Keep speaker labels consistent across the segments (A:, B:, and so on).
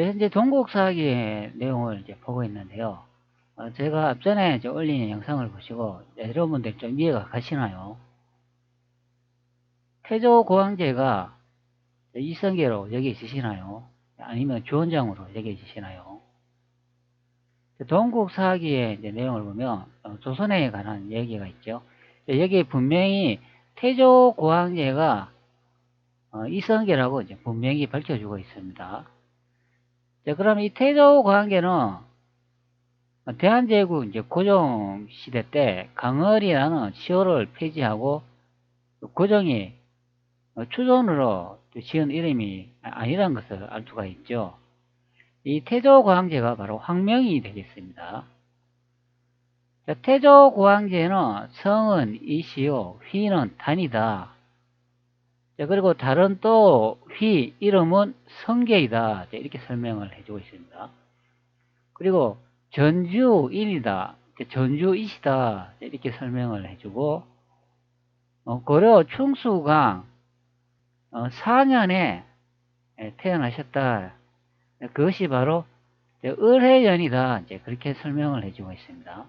A: 현재 동국사기의 내용을 이제 보고 있는데요. 제가 앞전에 이제 올린 영상을 보시고 여러분들 좀 이해가 가시나요? 태조고황제가 이성계로 여겨지시나요? 아니면 주원장으로 여겨지시나요? 동국사기의 이제 내용을 보면 조선에 관한 얘기가 있죠. 여기에 분명히 태조고황제가 이성계라고 이제 분명히 밝혀주고 있습니다. 그럼 이 태조고황제는 대한제국 이제 고종시대 때 강월이라는 시호를 폐지하고 고종이 추존으로 지은 이름이 아니라는 것을 알 수가 있죠. 이 태조고황제가 바로 황명이 되겠습니다. 태조고황제는 성은 이시요, 휘는 단이다. 그리고 다른 또 휘 이름은 성계이다. 이렇게 설명을 해주고 있습니다. 그리고 전주인이다. 전주이시다. 이렇게 설명을 해주고 고려 충수강 4년에 태어나셨다. 그것이 바로 을해연이다. 그렇게 설명을 해주고 있습니다.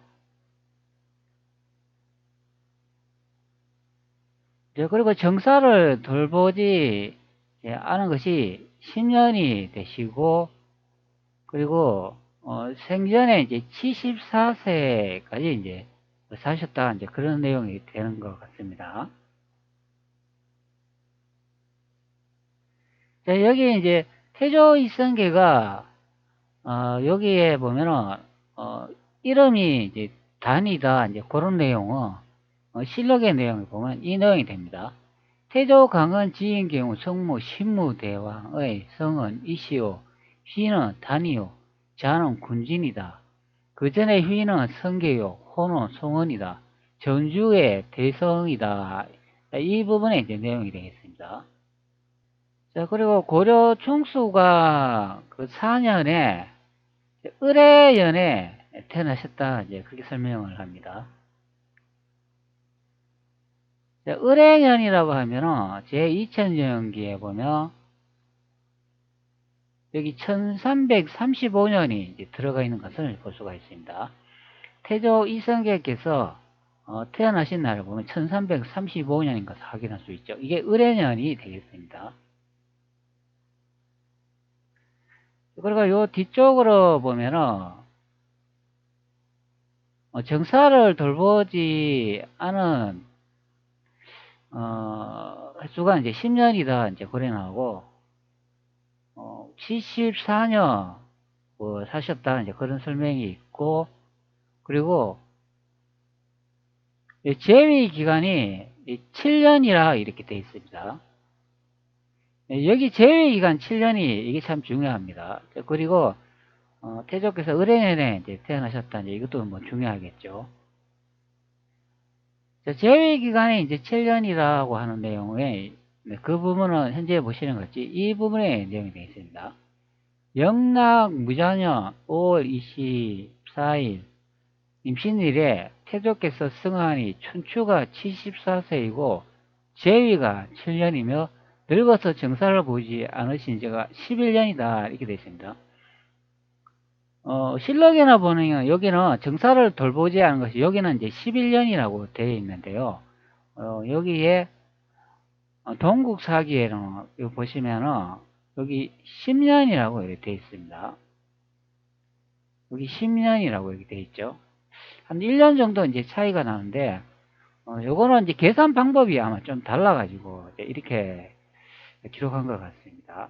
A: 그리고 정사를 돌보지 않은 것이 10년이 되시고, 그리고 생전에 이제 74세까지 이제 사셨다. 이제 그런 내용이 되는 것 같습니다. 자, 여기 이제 태조 이성계가 여기에 보면은 이름이 이제 단이다. 이제 그런 내용은 실록의 내용을 보면 이 내용이 됩니다. 태조 강은 지인 경우 성무 신무대왕의 성은 이시오, 휘는 단이요, 자는 군진이다. 그 전에 휘는 성계요, 호는 송원이다. 전주의 대성이다. 이 부분에 이제 내용이 되겠습니다. 자, 그리고 고려 충수가 그 4년에 을해연에 태어나셨다. 이제 그렇게 설명을 합니다. 을해년이라고 하면은 제2000년기에 보면 여기 1335년이 들어가 있는 것을 볼 수가 있습니다. 태조 이성계께서 태어나신 날을 보면 1335년인 것을 확인할 수 있죠. 이게 을해년이 되겠습니다. 그리고 요 뒤쪽으로 보면은 정사를 돌보지 않은 횟수가 이제 10년이다. 이제 그래 나오고 74년 사셨다. 이제 그런 설명이 있고, 그리고 재위 기간이 7년이라 이렇게 되어 있습니다. 여기 재위 기간 7년이 이게 참 중요합니다. 그리고 태조께서 을해년에 이제 태어나셨다. 이제 이것도 뭐 중요하겠죠. 재위 기간이 이제 7년이라고 하는 내용에 그 부분은 현재 보시는 것이 이 부분에 내용이 되어 있습니다. 영락 무자녀 5월 24일 임신일에 태조께서 승하니 춘추가 74세이고 제위가 7년이며 늙어서 정사를 보지 않으신 지가 11년이다. 이렇게 되어 있습니다. 실록이나 보면 여기는 정사를 돌보지 않은 것이 여기는 이제 11년이라고 되어 있는데요. 여기에 동국사기에는 보시면은 여기 10년이라고 이렇게 되어 있습니다. 여기 10년이라고 이렇게 되어 있죠. 한 1년 정도 이제 차이가 나는데, 요거는 이제 계산 방법이 아마 좀 달라가지고, 이렇게 기록한 것 같습니다.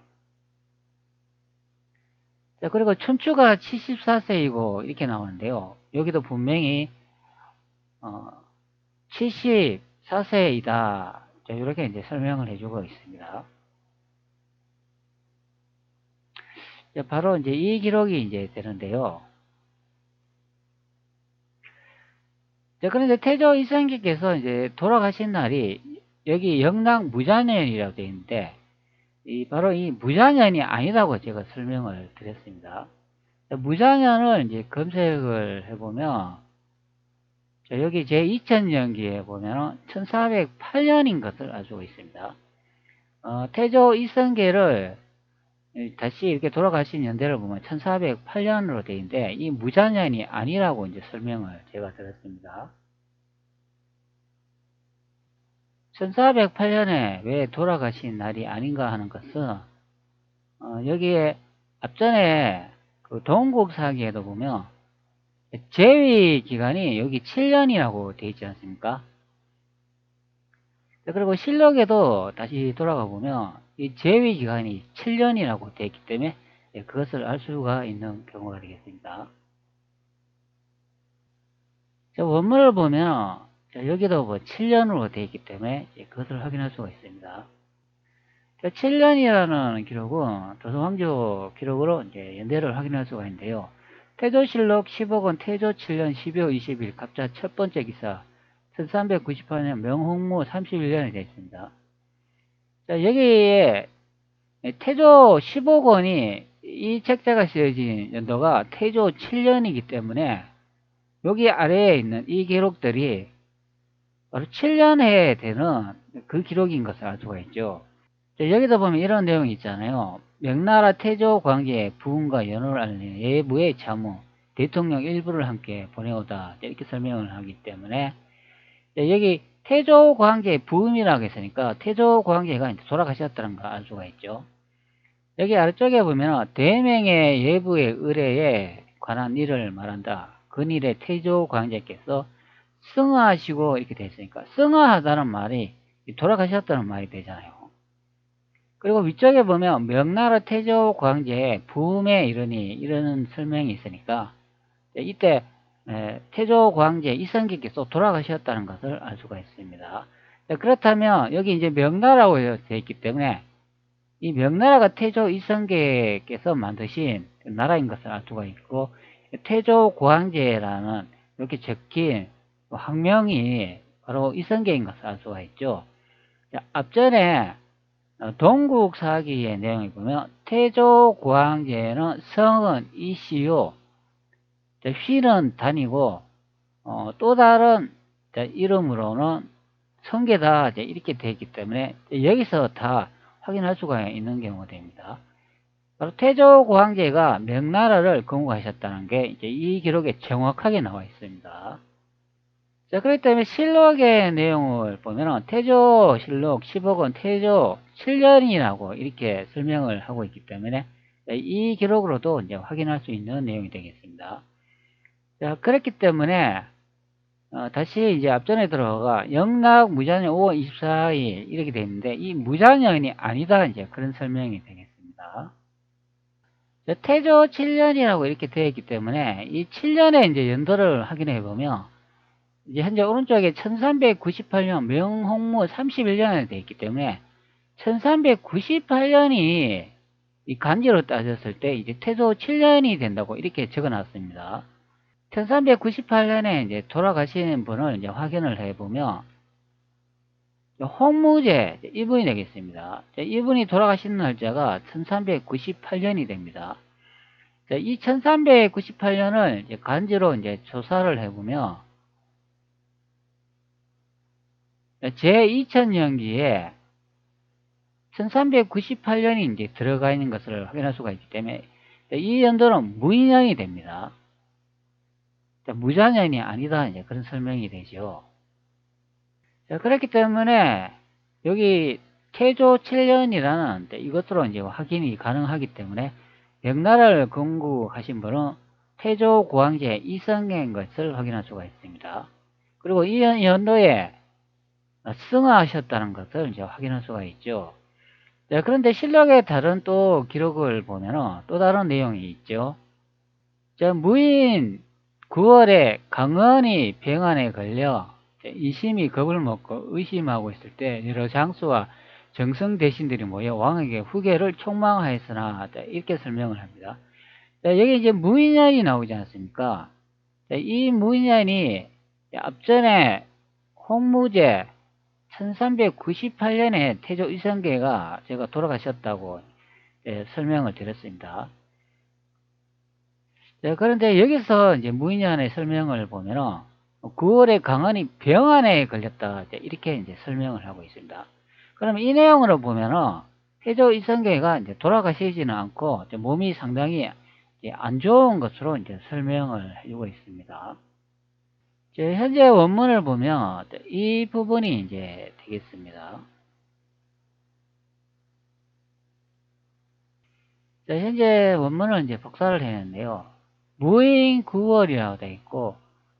A: 자, 그리고 춘추가 74세이고, 이렇게 나오는데요. 여기도 분명히, 74세이다. 이렇게 이제 설명을 해주고 있습니다. 자, 바로 이제 이 기록이 이제 되는데요. 자, 그런데 태조 이성계께서 이제 돌아가신 날이 여기 영락 무자년이라고 되어 있는데, 바로 이 무자년이 아니라고 제가 설명을 드렸습니다. 무자년을 이제 검색을 해보면, 여기 제 2000년기에 보면 1408년인 것을 알 수가 있습니다. 태조 이성계를 다시 이렇게 돌아가신 연대를 보면 1408년으로 되어 있는데 이 무자년이 아니라고 이제 설명을 제가 들었습니다. 1408년에 왜 돌아가신 날이 아닌가 하는 것은 여기에 앞전에 그 동국 사기에도 보면 재위 기간이 여기 7년이라고 되어 있지 않습니까? 그리고 실록에도 다시 돌아가 보면 이 재위 기간이 7년이라고 되어 있기 때문에 그것을 알 수가 있는 경우가 되겠습니다. 원문을 보면 여기도 뭐 7년으로 되어 있기 때문에 그것을 확인할 수가 있습니다. 7년이라는 기록은 조선왕조 기록으로 이제 연대를 확인할 수가 있는데요. 태조실록 10억원 태조 7년 12월 20일 갑자 첫 번째 기사 1398년 명홍무 31년이 되어 있습니다. 자, 여기에 태조 10억원이 이 책자가 쓰여진 연도가 태조 7년이기 때문에 여기 아래에 있는 이 기록들이 바로 7년해에 되는 그 기록인 것을 알 수가 있죠. 여기다 보면 이런 내용이 있잖아요. 명나라 태조 관계 부흥과 연호를 알리는 예부의 자무, 대통령 일부를 함께 보내오다 이렇게 설명을 하기 때문에 여기 태조 관계 부흥이라고 했으니까 태조 관계가 돌아가셨다는 걸 알 수가 있죠. 여기 아래쪽에 보면 대명의 예부의 의뢰에 관한 일을 말한다. 근일의 태조 관제께서 승하하시고 이렇게 됐으니까 승하하다는 말이 돌아가셨다는 말이 되잖아요. 그리고 위쪽에 보면 명나라 태조 광제의 부음에 이르니 이러는 설명이 있으니까 이때 태조 광제 이성계께서 돌아가셨다는 것을 알 수가 있습니다. 그렇다면 여기 이제 명나라고 되어 있기 때문에 이 명나라가 태조 이성계께서 만드신 나라인 것을 알 수가 있고 태조 광제라는 이렇게 적힌 학명이 바로 이성계인 것을 알 수가 있죠. 앞전에 동국 사기의 내용을 보면 태조고항제는 성은 이시요 휘는 단이고 또 다른 이름으로는 성계다 이렇게 되어 있기 때문에 여기서 다 확인할 수가 있는 경우가 됩니다. 바로 태조고항제가 명나라를 건국하셨다는 게 이제 이 기록에 정확하게 나와 있습니다. 자, 그렇기 때문에 실록의 내용을 보면 태조실록 10억원 태조 7년이라고 이렇게 설명을 하고 있기 때문에 이 기록으로도 이제 확인할 수 있는 내용이 되겠습니다. 자, 그렇기 때문에 다시 이제 앞전에 들어가 영락 무자년 5월 24일 이렇게 되어 있는데 이 무자년이 아니다 이제 그런 설명이 되겠습니다. 자, 태조 7년이라고 이렇게 되어 있기 때문에 이 7년의 이제 연도를 확인해 보면 이제 현재 오른쪽에 1398년 명홍무 31년에 되어 있기 때문에 1398년이 이 간지로 따졌을 때 이제 태조 7년이 된다고 이렇게 적어 놨습니다. 1398년에 이제 돌아가신 분을 이제 확인을 해보면 홍무제 이분이 되겠습니다. 이분이 돌아가신 날짜가 1398년이 됩니다. 이 1398년을 간지로 이제 조사를 해보면 제2000년기에 1398년이 이제 들어가 있는 것을 확인할 수가 있기 때문에 이 연도는 무인년이 됩니다. 무자년이 아니다 이제 그런 설명이 되죠. 그렇기 때문에 여기 태조 7년이라는 이것으로 이제 확인이 가능하기 때문에 명나라를 건국하신 분은 태조 고항제 이성계인 것을 확인할 수가 있습니다. 그리고 이 연도에 승하하셨다는 것을 이제 확인할 수가 있죠. 자, 그런데 실록의 다른 또 기록을 보면 또 다른 내용이 있죠. 자, 무인 9월에 강원이 병안에 걸려 이심이 겁을 먹고 의심하고 있을 때 여러 장수와 정성 대신들이 모여 왕에게 후계를 촉망하였으나 이렇게 설명을 합니다. 자, 여기 이제 무인년이 나오지 않습니까? 자, 이 무인년이 앞전에 홍무제 1398년에 태조 이성계가 제가 돌아가셨다고 설명을 드렸습니다. 그런데 여기서 이제 무인년의 설명을 보면 9월에 강원이 병안에 걸렸다 이렇게 이제 설명을 하고 있습니다. 그러면 이 내용으로 보면 태조 이성계가 이제 돌아가시지는 않고 몸이 상당히 이제 안 좋은 것으로 이제 설명을 해주고 있습니다. 이제 현재 원문을 보면 이 부분이 이제 되겠습니다. 자, 현재 원문을 이제 복사를 했는데요. 무인 9월이라고 되어 있고,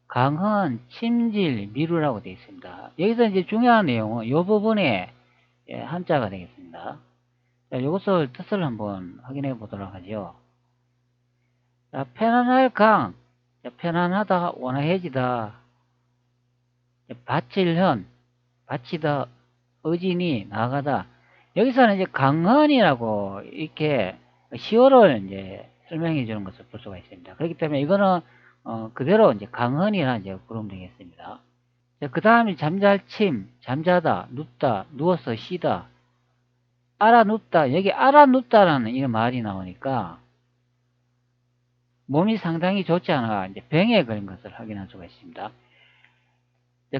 A: 강헌, 침질, 미루라고 되어 있습니다. 여기서 이제 중요한 내용은 이 부분에 한자가 되겠습니다. 자, 이것을 뜻을 한번 확인해 보도록 하죠. 자, 편안할 강, 자, 편안하다, 원활해지다, 바칠현, 바치다, 의진이 나아가다. 여기서는 이제 강헌이라고 이렇게 시어를 이제 설명해 주는 것을 볼 수가 있습니다. 그렇기 때문에 이거는 그대로 이제 강헌이라 이제 부르면 되겠습니다. 그 다음에 잠잘침, 잠자다, 눕다, 누워서 쉬다, 알아눕다. 여기 알아눕다라는 이런 말이 나오니까 몸이 상당히 좋지 않아 이제 병에 걸린 것을 확인할 수가 있습니다.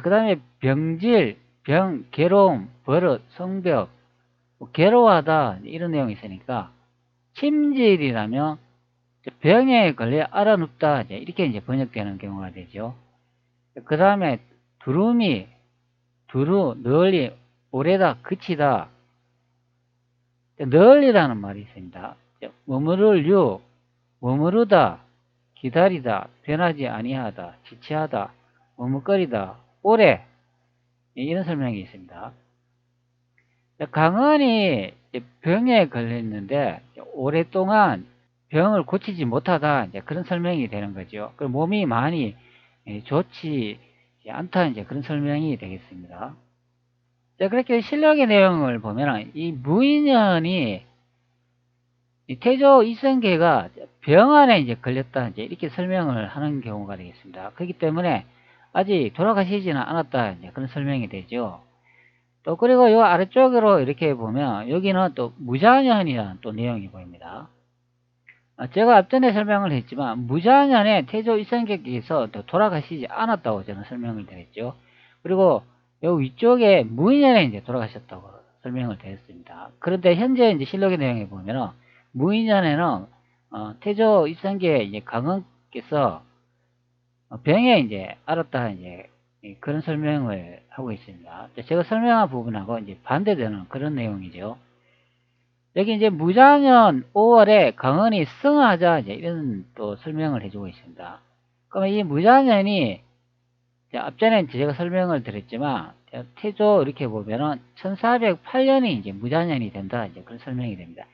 A: 그 다음에 병질, 병, 괴로움, 버릇, 성벽, 괴로워하다 이런 내용이 있으니까 침질이라면 병에 걸려 알아눕다 이렇게 이제 번역되는 경우가 되죠. 그 다음에 두루미, 두루, 널리, 오래다, 그치다, 널리라는 말이 있습니다. 머무를 유, 머무르다, 기다리다, 변하지 아니하다, 지체하다, 머뭇거리다, 오래 이런 설명이 있습니다. 강헌이 병에 걸렸는데 오랫동안 병을 고치지 못하다 이제 그런 설명이 되는 거죠. 그 몸이 많이 좋지 않다 이제 그런 설명이 되겠습니다. 자, 그렇게 실력의 내용을 보면 이 무인연이 이 태조 이성계가 병안에 이제 걸렸다 이제 이렇게 설명을 하는 경우가 되겠습니다. 그렇기 때문에 아직 돌아가시지는 않았다 이제 그런 설명이 되죠. 또 그리고 요 아래쪽으로 이렇게 보면 여기는 또 무자년이라는 또 내용이 보입니다. 제가 앞전에 설명을 했지만 무자년에 태조 이성계께서 돌아가시지 않았다고 저는 설명을 드렸죠. 그리고 요 위쪽에 무인년에 이제 돌아가셨다고 설명을 드렸습니다. 그런데 현재 이제 실록의 내용에 보면은 무인년에는 태조 이성계 이제 강헌께서 병에 이제 알았다 이제 그런 설명을 하고 있습니다. 제가 설명한 부분하고 이제 반대되는 그런 내용이죠. 여기 이제 무자년 5월에 강헌이 승하자 이제 이런 또 설명을 해주고 있습니다. 그러면 이 무자년이 앞전에 제가 설명을 드렸지만 태조 이렇게 보면은 1408년이 이제 무자년이 된다 이제 그런 설명이 됩니다.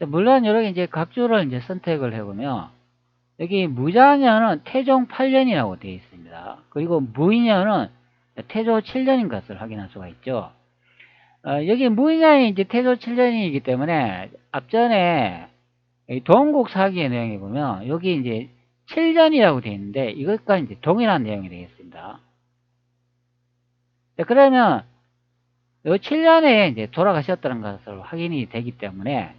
A: 물론 이렇게 이제 각주를 이제 선택을 해보면 여기 무자년은 태종 8년이라고 되어 있습니다. 그리고 무인년은 태조 7년인 것을 확인할 수가 있죠. 여기 무인년이 이제 태조 7년이기 때문에 앞전에 동국 사기의 내용에 보면 여기 이제 7년이라고 되어 있는데 이것과 이제 동일한 내용이 되겠습니다. 그러면 이 7년에 이제 돌아가셨다는 것으로 확인이 되기 때문에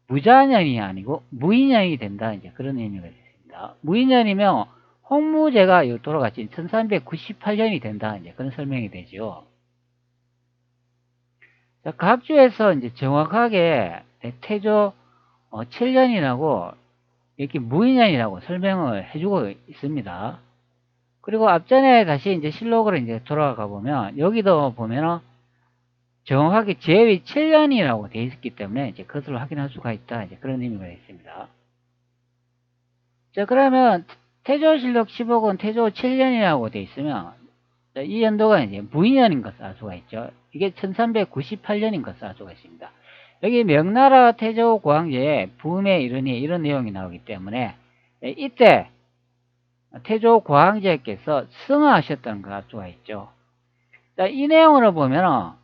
A: 무자년이 아니고 무인년이 된다 이제 그런 의미가 있습니다. 무인년이면 홍무제가 돌아가신 1398년이 된다 이제 그런 설명이 되죠. 자, 각주에서 이제 정확하게 태조 7년이라고 이렇게 무인년이라고 설명을 해주고 있습니다. 그리고 앞전에 다시 이제 실록으로 이제 돌아가 보면 여기도 보면은 정확하게 제위 7년이라고 되어 있기 때문에 이제 그것을 확인할 수가 있다 이제 그런 의미가 있습니다. 자, 그러면 태조실록 10억은 태조 7년이라고 되어 있으면 이 연도가 이제 무인년인 것을 알 수가 있죠. 이게 1398년인 것을 알 수가 있습니다. 여기 명나라 태조고황제의 부음에 이르니 이런 내용이 나오기 때문에 이때 태조고황제께서 승하하셨다는 걸 알 수가 있죠. 자, 이 내용으로 보면은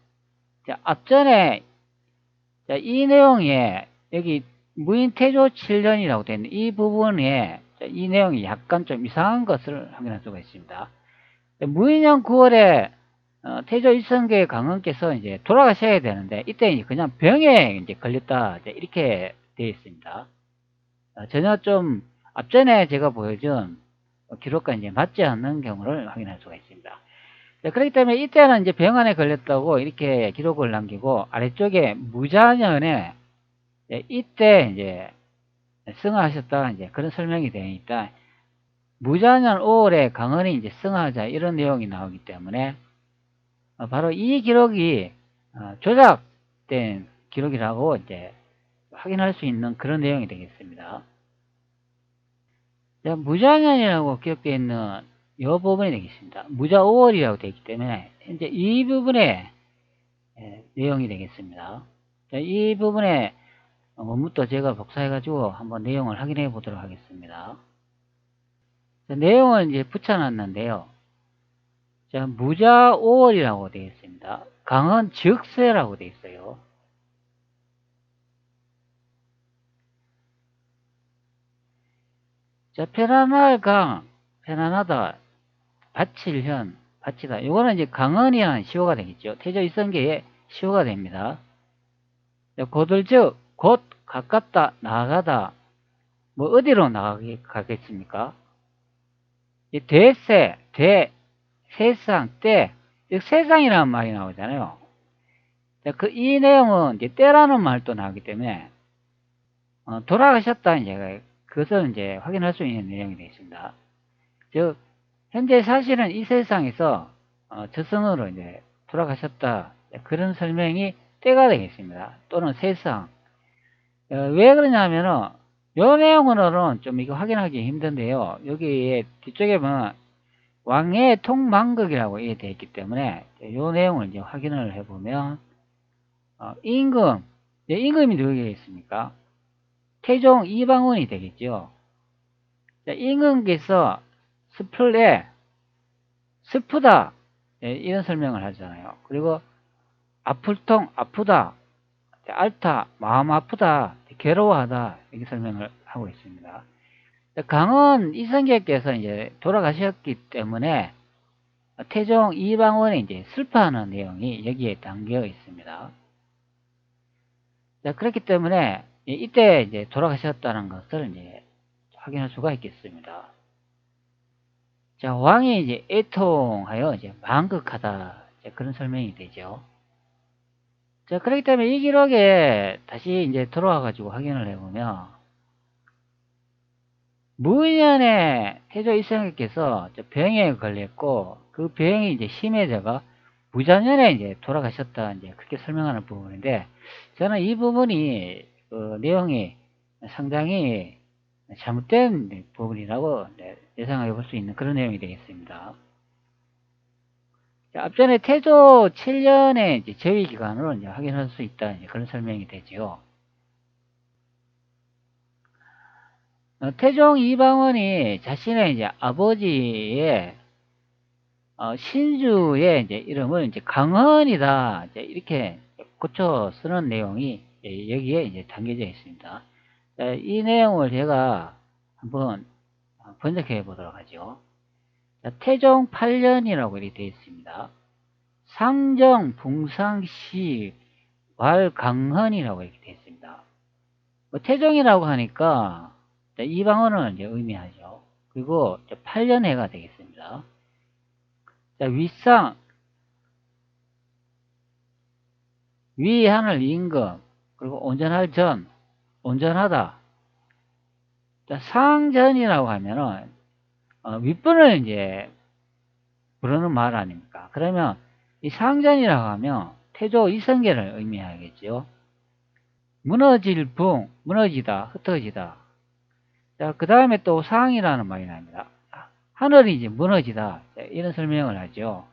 A: 앞전에 이 내용에 여기 무인 태조 7년이라고 되어 있는 이 부분에 이 내용이 약간 좀 이상한 것을 확인할 수가 있습니다. 무인년 9월에 태조 이성계 강헌께서 이제 돌아가셔야 되는데 이때 그냥 병에 이제 걸렸다 이렇게 되어 있습니다. 전혀 좀 앞전에 제가 보여준 기록과 이제 맞지 않는 경우를 확인할 수가 있습니다. 자, 그렇기 때문에 이때는 이제 병원에 걸렸다고 이렇게 기록을 남기고, 아래쪽에 무자년에 이때 이제 승하하셨다 이제 그런 설명이 되어 있다. 무자년 5월에 강헌이 이제 승하자 이런 내용이 나오기 때문에 바로 이 기록이 조작된 기록이라고 이제 확인할 수 있는 그런 내용이 되겠습니다. 자, 무자년이라고 기록되어 있는 이 부분이 되겠습니다. 무자 5월이라고 되어 있기 때문에 현재 이 부분에 내용이 되겠습니다. 자, 이 부분에 원문도 제가 복사해가지고 한번 내용을 확인해 보도록 하겠습니다. 자, 내용을 이제 붙여놨는데요. 자, 무자 5월이라고 되어 있습니다. 강헌 즉세라고 되어 있어요. 자, 편안할 강, 편안하다, 바칠현, 바치다. 이거는 이제 강헌이라는 시호가 되겠죠. 태조 이성계의 시호가 됩니다. 자, 고들즉, 곧, 가깝다, 나아가다. 뭐, 어디로 나가겠습니까? 이 대세, 세상, 때, 세상이라는 말이 나오잖아요. 자, 이 내용은 이제 때라는 말도 나오기 때문에, 돌아가셨다, 이제, 그것을 이제 확인할 수 있는 내용이 되겠습니다. 즉, 현재 사실은 이 세상에서, 저승으로 이제 돌아가셨다. 그런 설명이 때가 되겠습니다. 또는 세상. 왜 그러냐면은, 요 내용으로는 좀 이거 확인하기 힘든데요. 여기 뒤쪽에 보면, 왕의 통망극이라고 이게 되어 있기 때문에, 요 내용을 이제 확인을 해보면, 임금, 임금이 누구게 있습니까? 태종 이방원이 되겠죠. 임금께서 스플에 슬프다 이런 설명을 하잖아요. 그리고 아플통 아프다, 앓다 마음 아프다, 괴로워하다 이렇게 설명을 하고 있습니다. 강은 이성계께서 이제 돌아가셨기 때문에 태종 이방원이 이제 슬퍼하는 내용이 여기에 담겨 있습니다. 자, 그렇기 때문에 이때 이제 돌아가셨다는 것을 이제 확인할 수가 있겠습니다. 자, 왕이 이제 애통하여 이제 만극하다 그런 설명이 되죠. 자, 그렇기 때문에 이 기록에 다시 이제 들어와 가지고 확인을 해보면 무인년에 태조 이성계께서 병에 걸렸고 그 병이 이제 심해져가 무자년에 이제 돌아가셨다 이제 그렇게 설명하는 부분인데 저는 이 부분이 그 내용이 상당히 잘못된 부분이라고 예상해 볼 수 있는 그런 내용이 되겠습니다. 자, 앞전에 태조 7년의 이제 저위 기간으로 이제 확인할 수 있다 이제 그런 설명이 되지요. 태종 이방원이 자신의 이제 아버지의 신주의 이제 이름을 이제 강헌이다 이제 이렇게 고쳐 쓰는 내용이 여기에 이제 담겨져 있습니다. 이 내용을 제가 한번 번역해 보도록 하죠. 자, 태종 8년이라고 이렇게 되어 있습니다. 상정 붕상시 왈강헌이라고 이렇게 되어 있습니다. 뭐 태종이라고 하니까 이방원을 이제 의미하죠. 그리고 8년해가 되겠습니다. 자, 윗상, 위하늘 임금, 그리고 온전할 전, 온전하다. 자, 상전이라고 하면은, 윗분을 이제 부르는 말 아닙니까? 그러면 이 상전이라고 하면 태조 이성계를 의미하겠죠. 무너질 붕, 무너지다, 흩어지다. 자, 그 다음에 또 상이라는 말이 납니다. 하늘이 이제 무너지다. 자, 이런 설명을 하죠.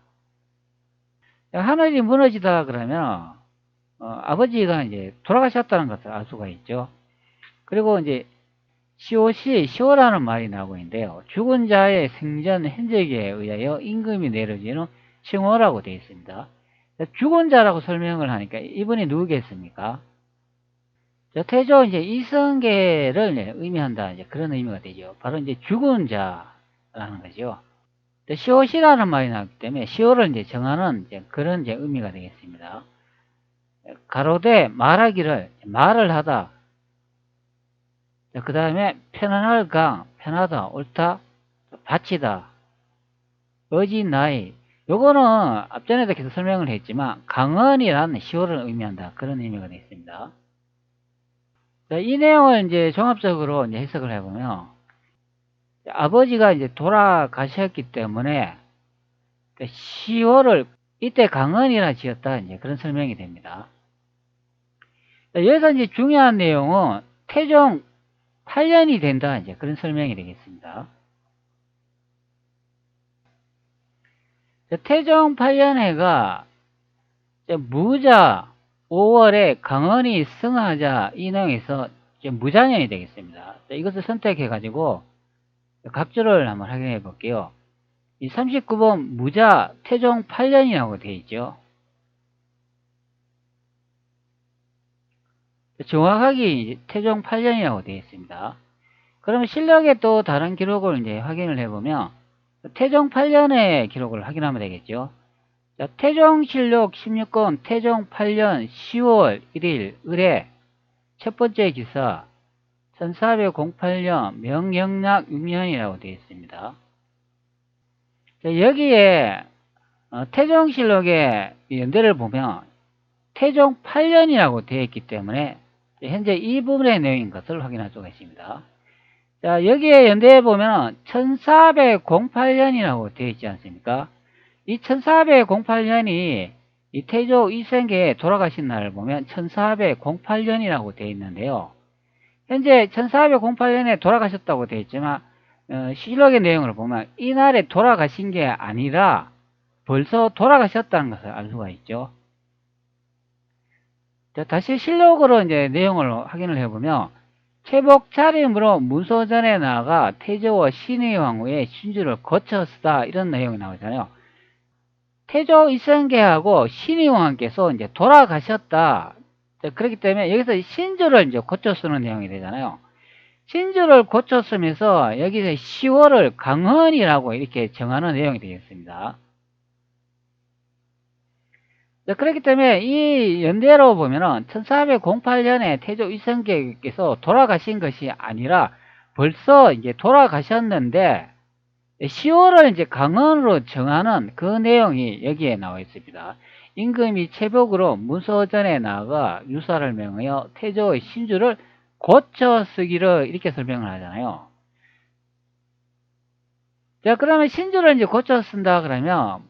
A: 자, 하늘이 무너지다 그러면, 아버지가 이제 돌아가셨다는 것을 알 수가 있죠. 그리고 이제 시오라는 말이 나오고 있는데요. 죽은 자의 생전 흔적에 의하여 임금이 내려지는 칭호라고 되어 있습니다. 죽은 자라고 설명을 하니까 이분이 누구겠습니까? 태조 이제 이성계를 의미한다 이제 그런 의미가 되죠. 바로 이제 죽은 자라는 거죠. 시오시라는 말이 나왔기 때문에 시오를 이제 정하는 이제 그런 이제 의미가 되겠습니다. 가로되 말하기를 말을 하다. 그 다음에 편안할 강, 편하다, 옳다, 바치다, 어지 나이, 요거는 앞전에도 계속 설명을 했지만 강언이라는 시호를 의미한다. 그런 의미가 되어 있습니다. 자, 이 내용을 이제 종합적으로 이제 해석을 해보면 아버지가 이제 돌아가셨기 때문에 시호를 이때 강언이라 지었다. 이제 그런 설명이 됩니다. 자, 여기서 이제 중요한 내용은 태종 8년이 된다. 이제 그런 설명이 되겠습니다. 자, 태종 8년해가 무자 5월에 강언이 승하자 이 내용에서 무자년이 되겠습니다. 자, 이것을 선택해 가지고 각주를 한번 확인해 볼게요. 이 39번 무자 태종 8년이라고 되어 있죠. 정확하게 태종 8년이라고 되어 있습니다. 그러면 실력에 또 다른 기록을 이제 확인을 해보면 태종 8년의 기록을 확인하면 되겠죠. 자, 태종실록 16권 태종 8년 10월 1일 을에 첫 번째 기사 1408년 명영락 6년이라고 되어 있습니다. 자, 여기에 태종실록의 연대를 보면 태종 8년이라고 되어 있기 때문에 현재 이 부분의 내용인 것을 확인할 수가 있습니다. 자, 여기에 연대해 보면 1408년이라고 되어 있지 않습니까? 이 1408년이 이 태조 이성계에 돌아가신 날을 보면 1408년이라고 되어 있는데요. 현재 1408년에 돌아가셨다고 되어 있지만 실록의 내용을 보면 이날에 돌아가신 게 아니라 벌써 돌아가셨다는 것을 알 수가 있죠. 자, 다시 실록으로 이제 내용을 확인을 해보면 최복 차림으로 문소전에 나아가 태조와 신의 왕후의 신주를 거쳤다 이런 내용이 나오잖아요. 태조 이성계하고 신의 왕께서 이제 돌아가셨다. 자, 그렇기 때문에 여기서 신주를 이제 고쳐 쓰는 내용이 되잖아요. 신주를 고쳐 쓰면서 여기서 10월을 강헌이라고 이렇게 정하는 내용이 되겠습니다. 자, 그렇기 때문에 이 연대로 보면은 1408년에 태조 이성계께서 돌아가신 것이 아니라 벌써 이제 돌아가셨는데 10월을 이제 강헌으로 정하는 그 내용이 여기에 나와 있습니다. 임금이 채복으로 문서전에 나가 유사를 명하여 태조의 신주를 고쳐 쓰기를 이렇게 설명을 하잖아요. 자, 그러면 신주를 이제 고쳐 쓴다 그러면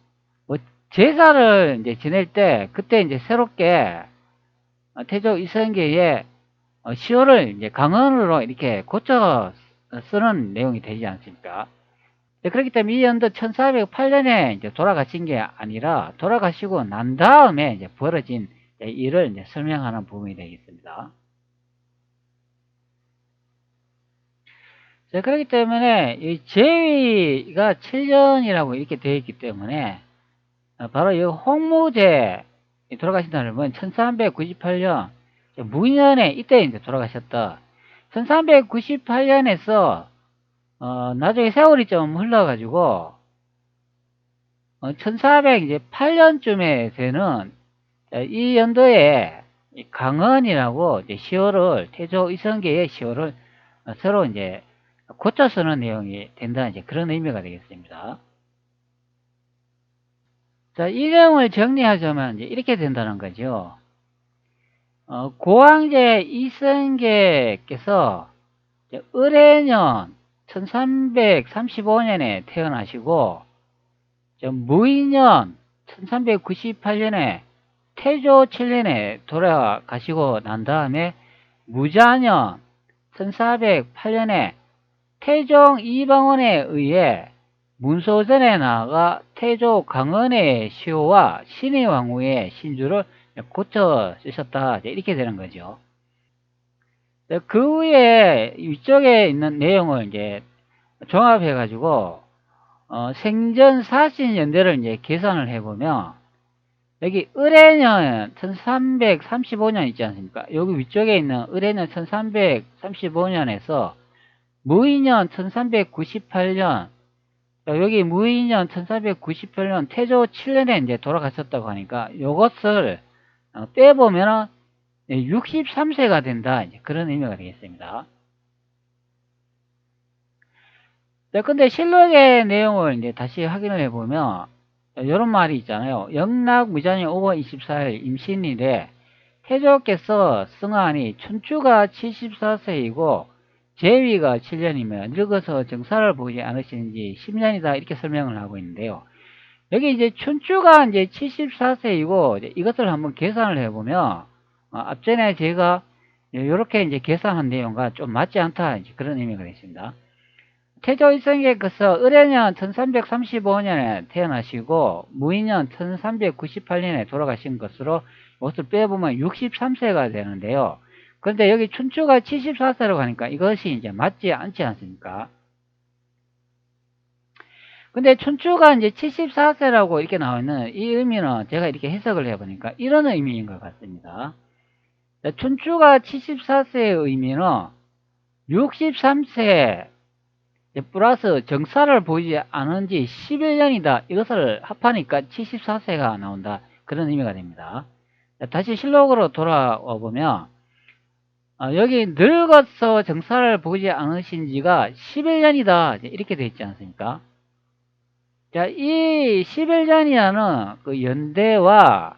A: 뭐 제사를 이제 지낼 때 그때 이제 새롭게 태조 이성계의 시호를 이제 강헌으로 이렇게 고쳐 쓰는 내용이 되지 않습니까? 그렇기 때문에 이 연도 1408년에 이제 돌아가신 게 아니라 돌아가시고 난 다음에 이제 벌어진 일을 이제 설명하는 부분이 되겠습니다. 자, 그렇기 때문에 이 제위가 7년이라고 이렇게 되어 있기 때문에 바로 이 홍무제 돌아가신 날을 보면 1398년 무년에 이때 이제 돌아가셨다. 1398년에서 나중에 세월이 좀 흘러가지고 1408년쯤에 되는 이 연도에 강헌이라고 이제 시호를 태조 이성계의 시호를 새로 이제 고쳐 쓰는 내용이 된다 이제 그런 의미가 되겠습니다. 자, 이 내용을 정리하자면 이제 이렇게 된다는 거죠. 고왕제 이성계께서 을해년 1335년에 태어나시고 무의년 1398년에 태조 7년에 돌아가시고 난 다음에 무자년 1408년에 태종 이방원에 의해 문소전에 나아가 태조 강헌의 시호와 신의 왕후의 신주를 고쳐 쓰셨다 이렇게 되는 거죠. 그 후에 위쪽에 있는 내용을 이제 종합해 가지고 생전 사신 연대를 이제 계산을 해보면 여기 을해년 1335년 있지 않습니까? 여기 위쪽에 있는 을해년 1335년에서 무의년 1398년 여기 무의년 1498년 태조 7년에 이제 돌아가셨다고 하니까 이것을 빼보면 63세가 된다. 이제 그런 의미가 되겠습니다. 자, 근데 실록의 내용을 이제 다시 확인을 해보면 이런 말이 있잖아요. 영락 무전이 5월 24일 임신일에 태조께서 승하하니 춘추가 74세이고 제위가 7년이며 늙어서 정사를 보지 않으시는지 10년이다 이렇게 설명을 하고 있는데요. 여기 이제 춘추가 이제 74세이고 이것을 한번 계산을 해보면 앞전에 제가 이렇게 이제 계산한 내용과 좀 맞지 않다 그런 의미가 있습니다. 태조 일성께서 을해년 1335년에 태어나시고 무인년 1398년에 돌아가신 것으로 이것을 빼보면 63세가 되는데요. 그런데 여기 춘추가 74세라고 하니까 이것이 이제 맞지 않지 않습니까? 근데 춘추가 이제 74세라고 이렇게 나와 있는 이 의미는 제가 이렇게 해석을 해보니까 이런 의미인 것 같습니다. 춘추가 74세의 의미는 63세 플러스 정사를 보이지 않은 지 11년이다. 이것을 합하니까 74세가 나온다. 그런 의미가 됩니다. 다시 실록으로 돌아와 보면 여기 늙어서 정사를 보지 않으신 지가 11년이다. 이렇게 되어 있지 않습니까? 자, 이 11년이라는 그 연대와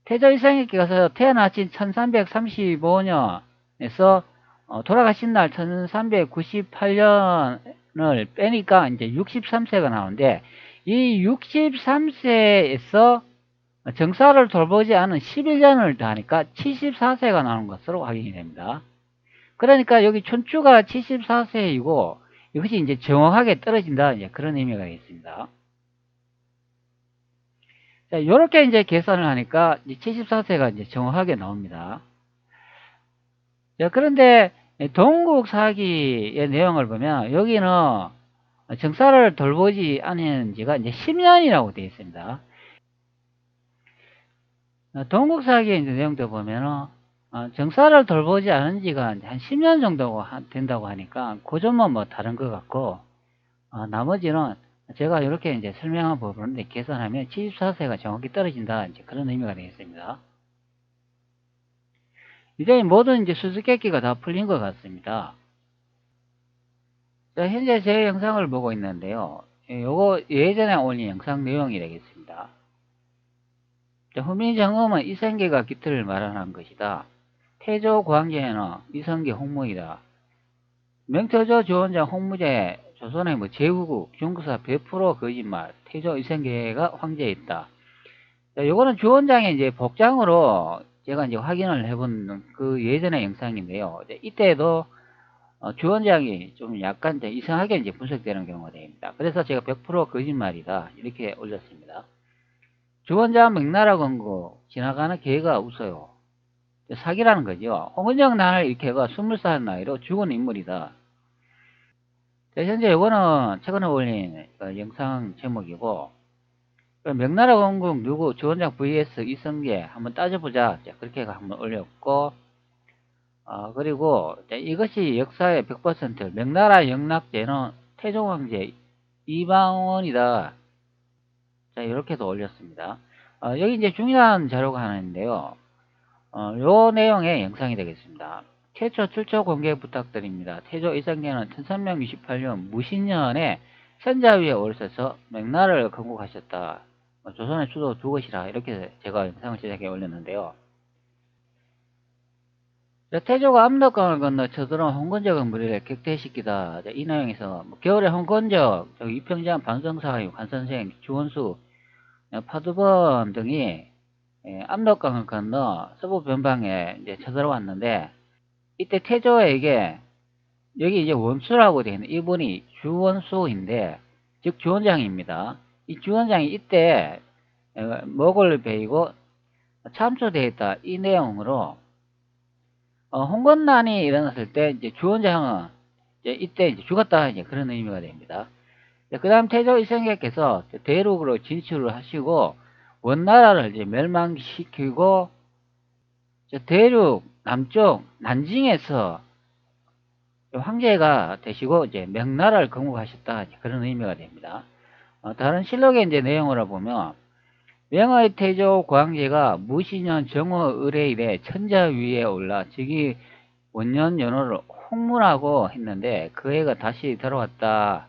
A: 태조 일성께서 태어나신 1335년에서 돌아가신 날 1398년을 빼니까 이제 63세가 나오는데 이 63세에서 정사를 돌보지 않은 11년을 더하니까 74세가 나오는 것으로 확인이 됩니다. 그러니까 여기 춘추가 74세이고 이것이 이제 정확하게 떨어진다 이제 그런 의미가 있습니다. 자, 이렇게 이제 계산을 하니까 74세가 이제 정확하게 나옵니다. 자, 그런데 동국 사기의 내용을 보면 여기는 정사를 돌보지 않은 지가 이제 10년이라고 되어 있습니다. 동국 사기의 내용도 보면은 정사를 돌보지 않은 지가 한 10년 정도 된다고 하니까 그 점은 뭐 다른 것 같고 나머지는 제가 이렇게 이제 설명한 부분인데 계산하면 74세가 정확히 떨어진다 이제 그런 의미가 되겠습니다. 이제 모든 이제 수수께끼가 다 풀린 것 같습니다. 자, 현재 제 영상을 보고 있는데요. 요거 예전에 올린 영상 내용이 되겠습니다. 자, 후민정음은 이성계가 깃틀을 말하는 것이다. 태조 광제는 이성계 홍무이다. 명태조 주원장 홍무제 조선의 뭐 제후국 중국사 100% 거짓말 태조 이성계가 황제했다. 자, 요거는 주원장의 이제 복장으로 제가 이제 확인을 해본 그 예전의 영상인데요. 이때도 주원장이 좀 약간 이제 이상하게 이제 분석되는 경우가 됩니다. 그래서 제가 100% 거짓말이다 이렇게 올렸습니다. 주원장 명나라 건국 지나가는 개가 웃어요. 사기라는 거죠. 홍은정 난을 일으켜가 20살 나이로 죽은 인물이다. 현재 이거는 최근에 올린 영상 제목이고 명나라 건국 누구 주원장 vs 이성계 한번 따져보자 그렇게 한번 올렸고 그리고 이것이 역사의 100% 명나라 영락제는 태종황제 이방원이다. 자, 이렇게도 올렸습니다. 여기 이제 중요한 자료가 하나 있는데요. 요 내용의 영상이 되겠습니다. 최초 출처 공개 부탁드립니다. 태조 이성계는 1368년 무신년에 선자 위에 오르셔서 명나라를 건국하셨다. 조선의 수도 두 곳이라 이렇게 제가 영상을 제작해 올렸는데요. 태조가 압록강을 건너 쳐들어온 홍건적의 무리를 격퇴시키다. 이 내용에서 겨울에 홍건적, 이평장, 반성사의 관선생, 주원수, 파두범 등이 압록강을 건너 서부 변방에 이제 쳐들어왔는데 이때 태조에게 여기 이제 원수라고 되어 있는 이분이 주원수인데 즉 주원장입니다. 이 주원장이 이때 목을 베이고 참수되어 있다. 이 내용으로 홍건난이 일어났을 때 이제 주원장은 이때 이제 죽었다 이제 그런 의미가 됩니다. 그 다음 태조 이성계께서 대륙으로 진출을 하시고 원나라를 이제 멸망시키고 대륙 남쪽 난징에서 황제가 되시고 이제 명나라를 건국하셨다 그런 의미가 됩니다. 다른 실록의 이제 내용으로 보면 명의 태조 광제가 무신년 정오 의뢰일에 천자 위에 올라 즉위 원년 연호를 홍문하고 했는데 그 해가 다시 들어왔다.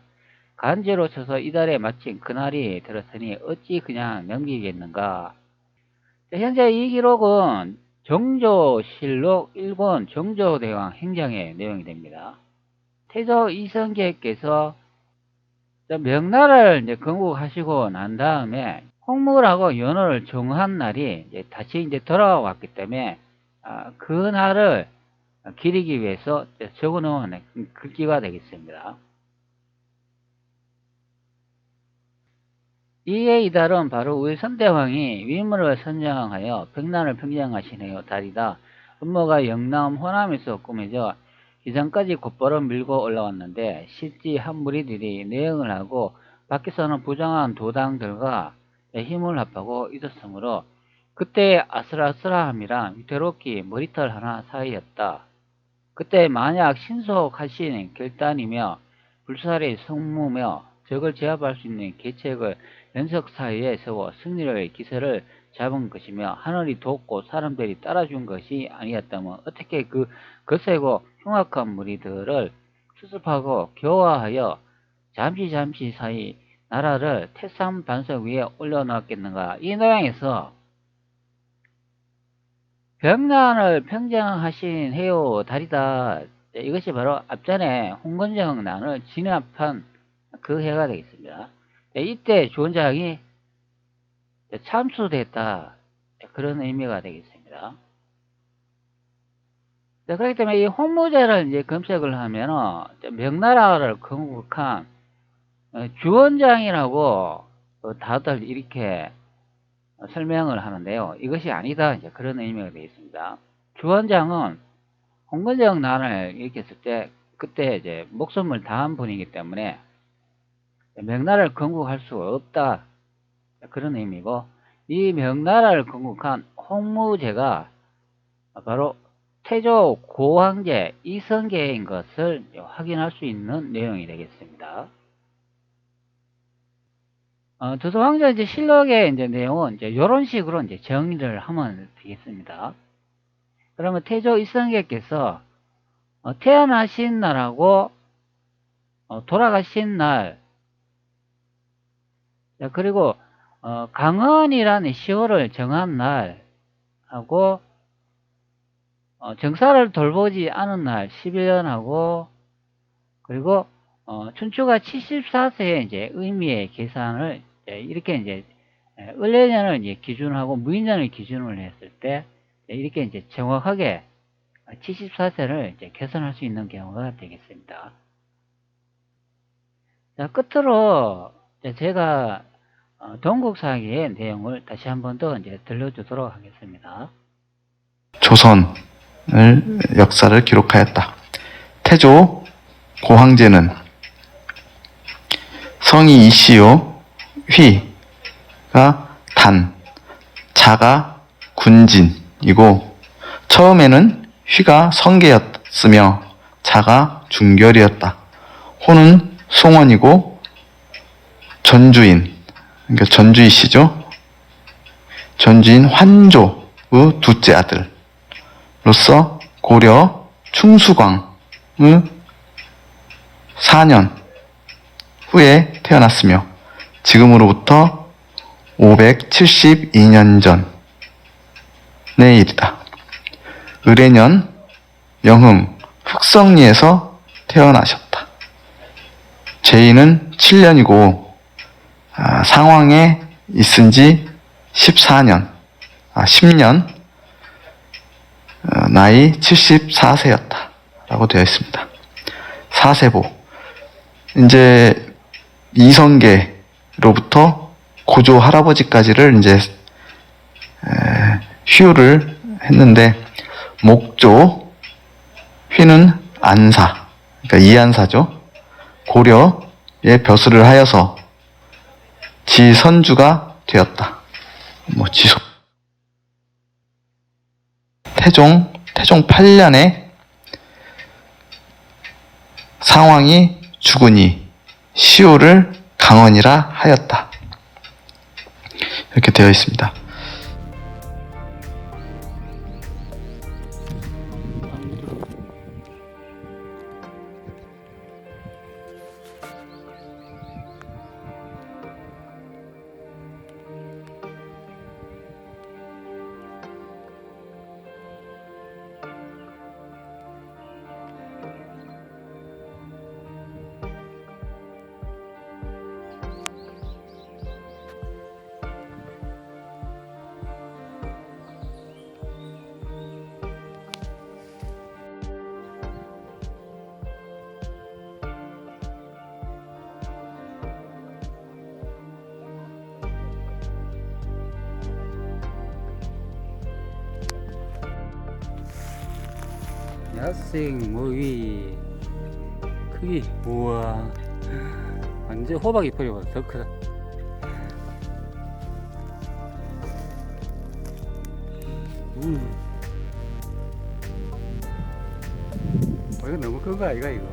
A: 간제로 쳐서 이달에 마침 그날이 들었으니 어찌 그냥 넘기겠는가. 현재 이 기록은 정조실록 일본 정조대왕 행정의 내용이 됩니다. 태조 이성계께서 명나라를 이제 건국하시고 난 다음에 홍무라고 연호를 정한 날이 이제 다시 이제 돌아왔기 때문에 그 날을 기리기 위해서 적어 놓은 글귀가 되겠습니다. 이에 이달은 바로 우리 선대왕이 위문을 선정하여 백난을 평정하시네요. 달이다. 음모가 영남 호남에서 꾸며져 기장까지 곧바로 밀고 올라왔는데 실지 한 무리들이 내응을 하고 밖에서는 부정한 도당들과 힘을 합하고 있었으므로 그때의 아슬아슬함이란 위태롭기 머리털 하나 사이였다. 그때 만약 신속하신 결단이며 불살이 성무며 적을 제압할 수 있는 계책을 연석 사이에 세워 승리의 기세를 잡은 것이며 하늘이 돕고 사람들이 따라준 것이 아니었다면 어떻게 그 거세고 흉악한 무리들을 수습하고 교화하여 잠시 사이 나라를 태산 반석 위에 올려놓았겠는가. 이 내용에서 병난을 평정하신 해요 달이다. 이것이 바로 앞전에 홍건정 난을 진압한 그 해가 되겠습니다. 이때 주원장이 참수됐다. 그런 의미가 되겠습니다. 그렇기 때문에 이 홍무제를 이제 검색을 하면은 명나라를 건국한 주원장이라고 다들 이렇게 설명을 하는데요. 이것이 아니다. 이제 그런 의미가 되겠습니다. 주원장은 홍건정 난을 일으켰을 때 그때 이제 목숨을 다한 분이기 때문에 명나라를 건국할 수 없다. 그런 의미고 이 명나라를 건국한 홍무제가 바로 태조 고황제 이성계인 것을 확인할 수 있는 내용이 되겠습니다. 조선왕조 이제 실록의 이제 내용은 이제 이런 식으로 이제 정리를 하면 되겠습니다. 그러면 태조 이성계께서 태어나신 날하고 돌아가신 날, 그리고 강헌이라는 시호를 정한 날하고 정사를 돌보지 않은 날 11년하고 그리고 춘추가 74세의 이제 의미의 계산을 이렇게 이제 을래년을 이제 기준하고 무인년을 기준으로 했을 때 이렇게 이제 정확하게 74세를 이제 계산할 수 있는 경우가 되겠습니다. 자, 끝으로 제가 동국사기의 내용을 다시 한 번 더 이제 들려주도록 하겠습니다.
B: 조선을 역사를 기록하였다. 태조 고황제는 성이 이시요, 휘가 단, 자가 군진이고 처음에는 휘가 성계였으며 자가 중결이었다. 호는 송원이고 전주인, 그러니까 전주이시죠. 전주인 환조의 둘째 아들로서 고려 충수광의 4년 후에 태어났으며 지금으로부터 572년 전의 일이다. 을해년 영흥 흑성리에서 태어나셨다. 제인은 7년이고 상황에 있은 지 14년, 10년, 나이 74세였다. 라고 되어 있습니다. 사세보. 이제 이성계로부터 고조 할아버지까지를 이제 휘호를 했는데, 목조, 휘는 안사, 그러니까 이안사죠. 고려에 벼슬을 하여서 지선주가 되었다. 태종 8년에 상황이 죽으니 시호를 강헌이라 하였다. 이렇게 되어 있습니다.
A: 야생 모기 크기 우와 완전 호박 이파리보다 더 크다. 이거 너무 큰 거 아이가 이거?